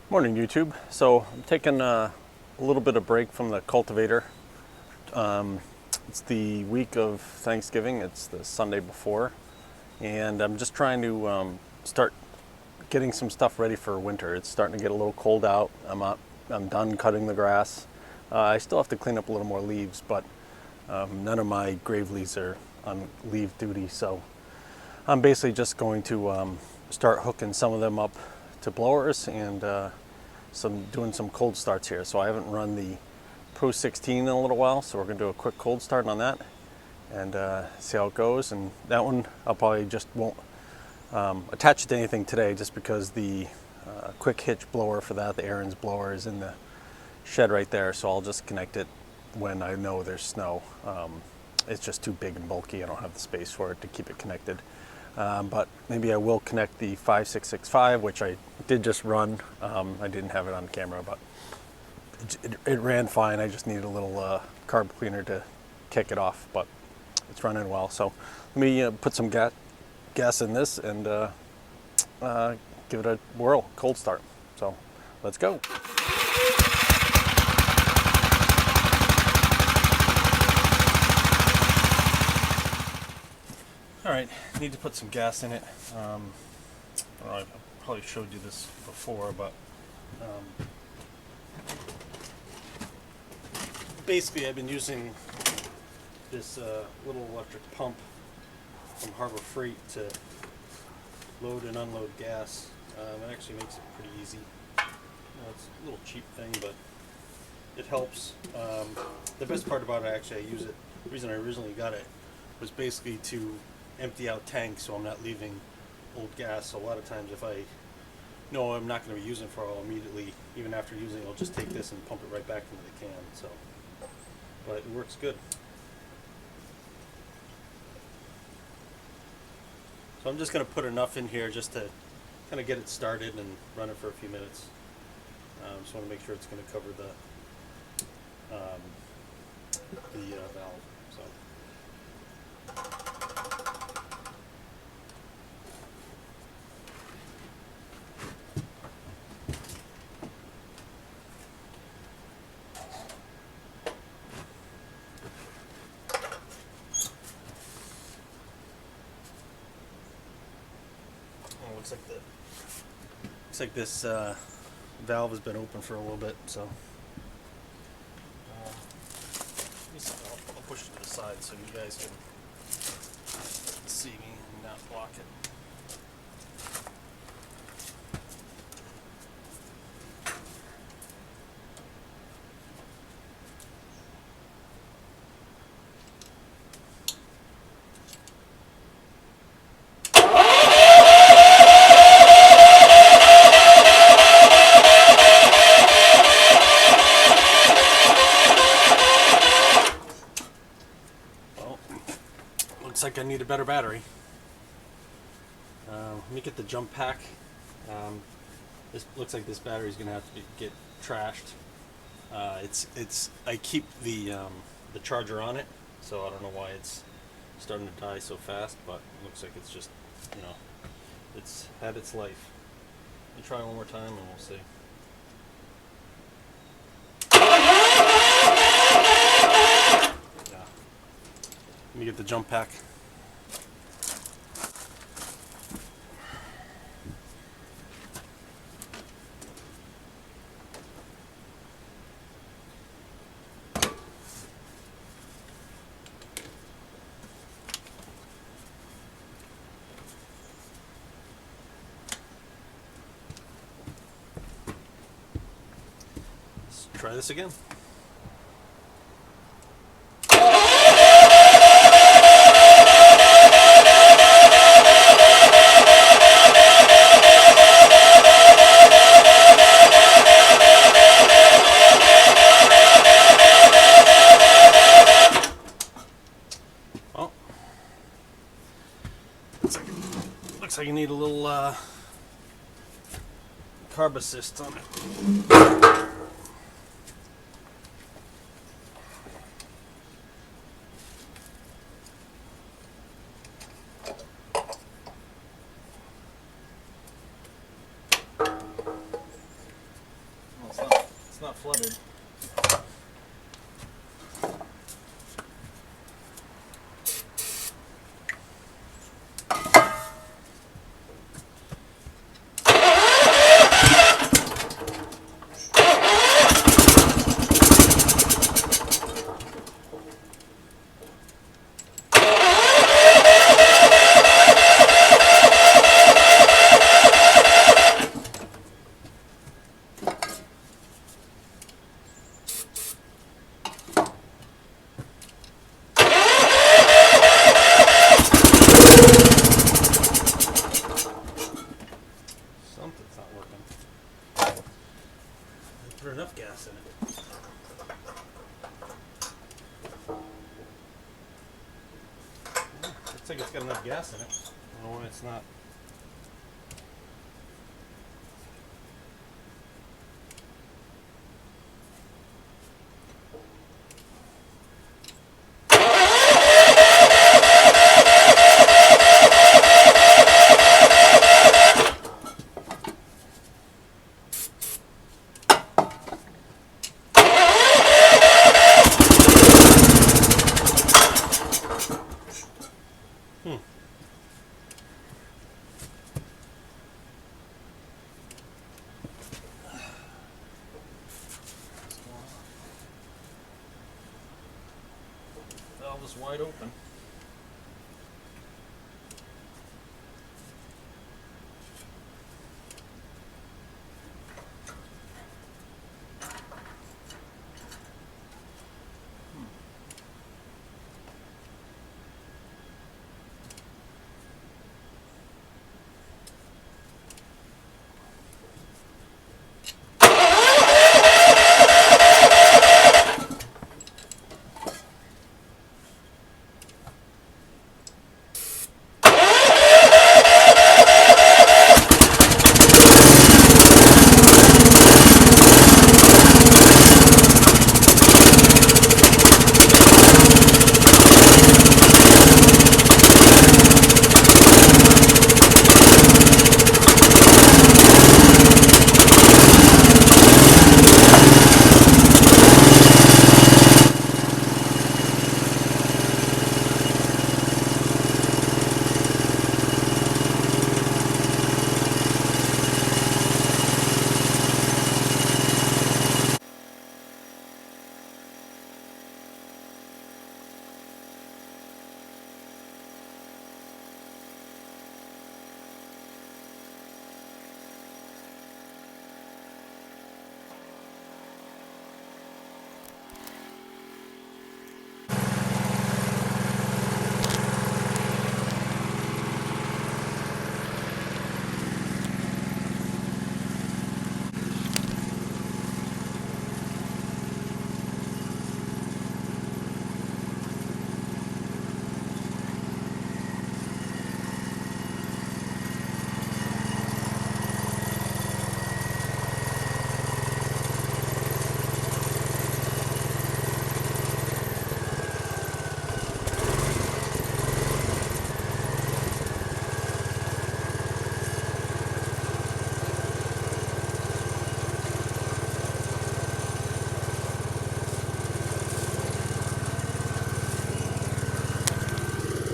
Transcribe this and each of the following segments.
Morning YouTube. So I'm taking a little bit of break from the cultivator. It's the week of Thanksgiving. It's the Sunday before, and I'm just trying to start getting some stuff ready for winter. It's starting to get a little cold out. I'm done cutting the grass. I still have to clean up a little more leaves, but none of my Gravely's are on leave duty, so I'm basically just going to start hooking some of them up to blowers and doing some cold starts here. So I haven't run the Pro16 in a little while, so we're going to do a quick cold start on that and see how it goes. And that one I'll probably just won't attach it to anything today, just because the quick hitch blower for that, the Aaron's blower, is in the shed right there. So I'll just connect it when I know there's snow. It's just too big and bulky. I don't have the space for it to keep it connected. But maybe I will connect the 5665, which I did just run. I didn't have it on camera, but it ran fine. I just needed a little carb cleaner to kick it off, but it's running well. So let me put some gas in this and give it a whirl, cold start. So let's go. All right, need to put some gas in it. I don't know, I probably showed you this before, but basically I've been using this little electric pump from Harbor Freight to load and unload gas. It actually makes it pretty easy. It's a little cheap thing, but it helps. The best part about it, actually, I use it. The reason I originally got it was basically to empty out tanks, so I'm not leaving old gas. So a lot of times if I know I'm not going to be using it for, I'll immediately, even after using it, I'll just take this and pump it right back into the can. So, but it works good. So I'm just going to put enough in here just to kind of get it started and run it for a few minutes. Just want to make sure it's going to cover the valve. So. Looks like this valve has been open for a little bit, so I'll push it to the side so you guys can see me and not block it. Looks like I need a better battery. Let me get the jump pack. This looks like this battery is going to have to get trashed. I keep the charger on it, so I don't know why it's starting to die so fast, but it looks like it's just, it's had its life. Let me try one more time and we'll see. Yeah. Let me get the jump pack. Let's try this again. Looks like you need a little carb assist on it. not flooded. Something's not working. I put enough gas in it. Looks like it's got enough gas in it. I don't know why it's not. Valve is wide open.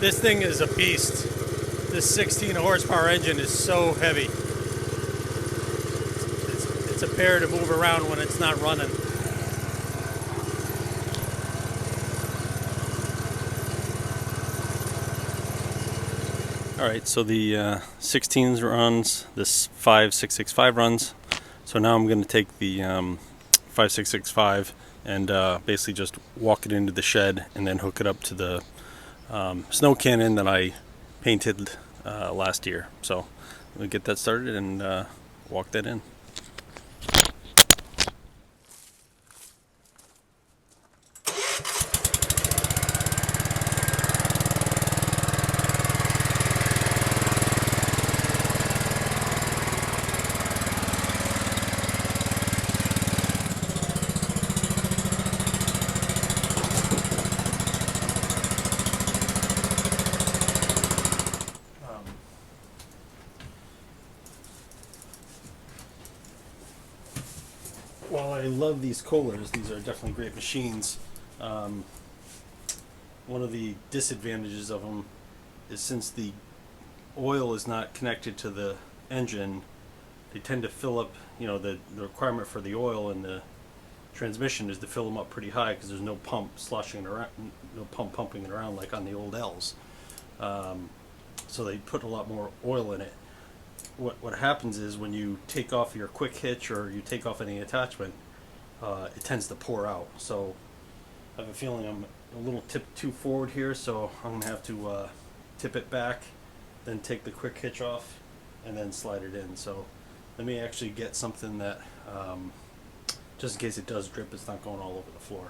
This thing is a beast. This 16 horsepower engine is so heavy. It's a bear to move around when it's not running. Alright, so the 16s runs, this 5665 runs. So now I'm going to take the 5665 and basically just walk it into the shed and then hook it up to the snow cannon that I painted last year. So we'll get that started and walk that in. while I love these Kohlers, these are definitely great machines. One of the disadvantages of them is since the oil is not connected to the engine, they tend to fill up, the requirement for the oil in the transmission is to fill them up pretty high because there's no pump sloshing around, no pump pumping it around like on the old L's. So they put a lot more oil in it. What happens is when you take off your quick hitch or you take off any attachment, it tends to pour out. So I have a feeling I'm a little tipped too forward here, so I'm gonna have to tip it back, then take the quick hitch off, and then slide it in. So let me actually get something that, just in case it does drip, it's not going all over the floor.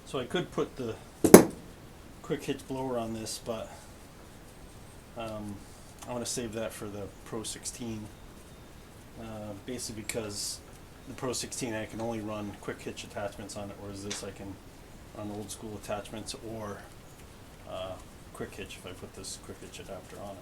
So I could put the quick hitch blower on this, but I want to save that for the Pro16. Basically because the Pro16 I can only run quick hitch attachments on it, whereas this I can run old school attachments or quick hitch if I put this quick hitch adapter on it.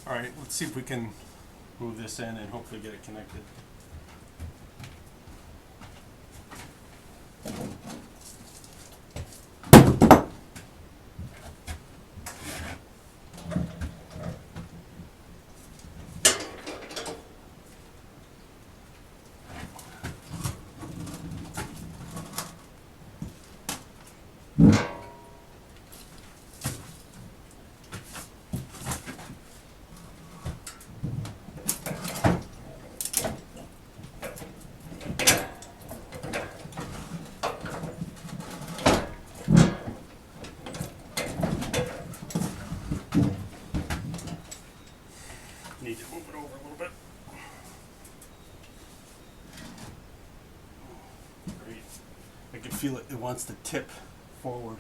Alright, let's see if we can move this in and hopefully get it connected. Need to move it over a little bit. Great. I can feel it. It wants to tip forward.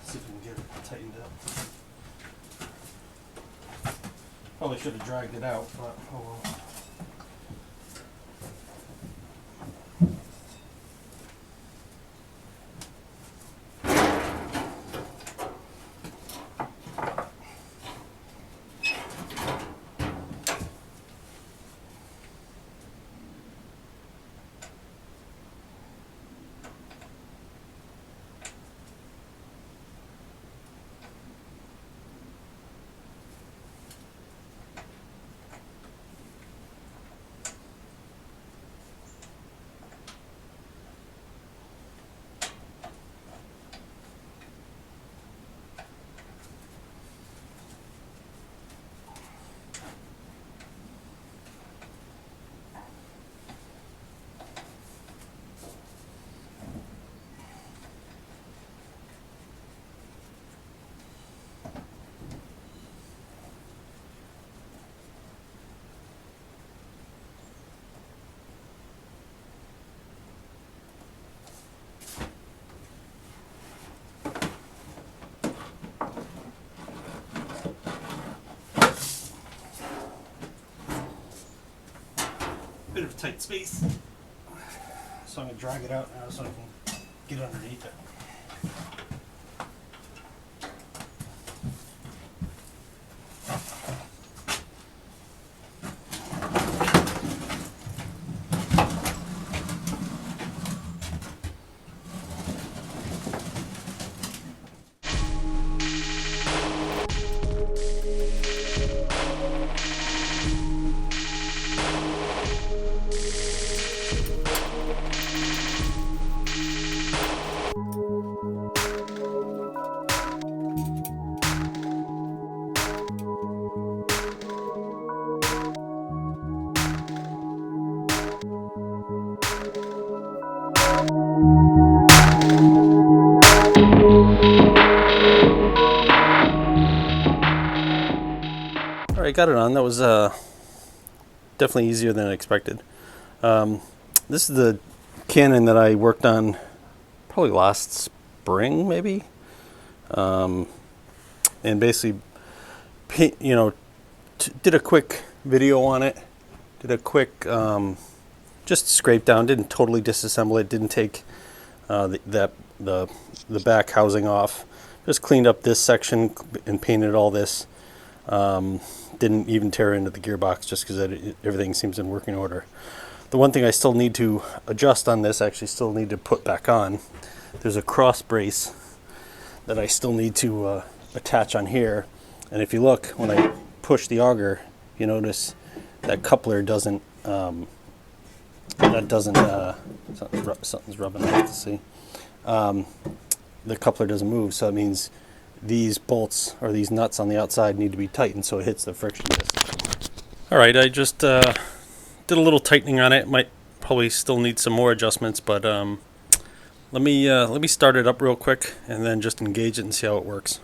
See if we can get it tightened up. Probably should have dragged it out, but oh well. Bit of a tight space, so I'm going to drag it out now so I can get underneath it. I got it on. That was definitely easier than I expected. This is the cannon that I worked on probably last spring, maybe. And basically, did a quick video on it. Did a quick, just scrape down. Didn't totally disassemble it. Didn't take the back housing off. Just cleaned up this section and painted all this. Didn't even tear into the gearbox just because everything seems in working order. The one thing I still need to adjust on this, actually still need to put back on, there's a cross brace that I still need to attach on here. And if you look, when I push the auger, you notice that coupler doesn't, something's rubbing off to see. The coupler doesn't move, so it means these bolts or these nuts on the outside need to be tightened so it hits the friction disc. Alright, I just did a little tightening on it. Might probably still need some more adjustments, but let me start it up real quick and then just engage it and see how it works.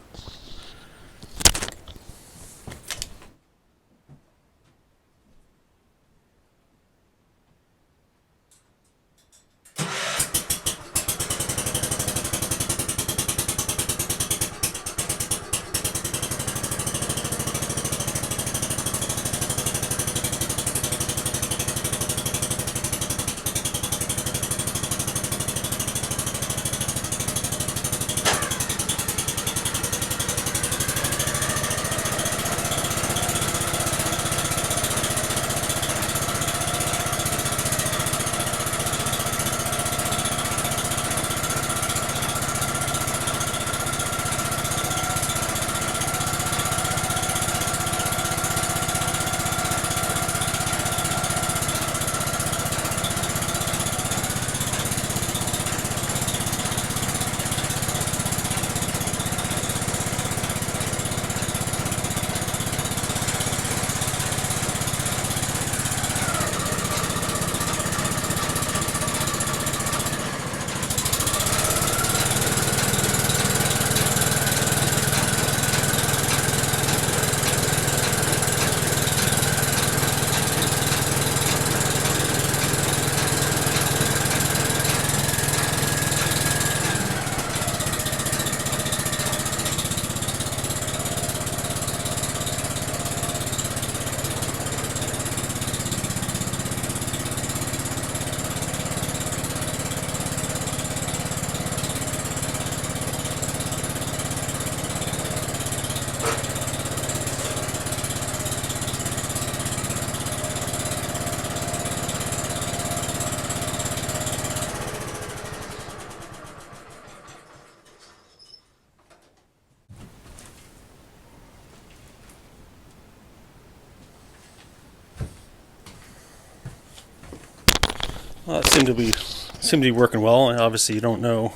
Well, it seemed to be working well. And obviously, you don't know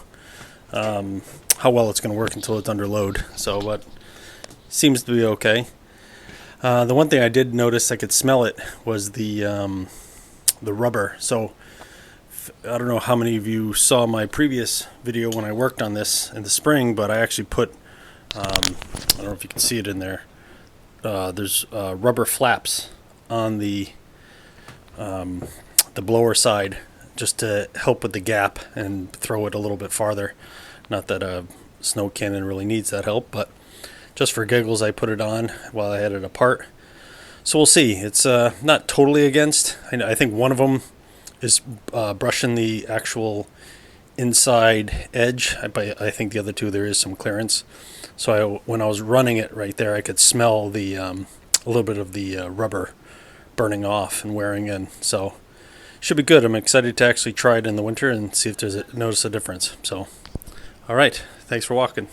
how well it's going to work until it's under load. So, but seems to be okay. The one thing I did notice, I could smell it, was the rubber. So, I don't know how many of you saw my previous video when I worked on this in the spring, but I actually put, I don't know if you can see it in there. There's rubber flaps on the blower side just to help with the gap and throw it a little bit farther. Not that a snow cannon really needs that help, but just for giggles I put it on while I had it apart. So we'll see. It's not totally against. I think one of them is brushing the actual inside edge, but I think the other two there is some clearance. So when I was running it right there, I could smell the a little bit of the rubber burning off and wearing in. So should be good. I'm excited to actually try it in the winter and see if notice a difference. So, all right. Thanks for watching.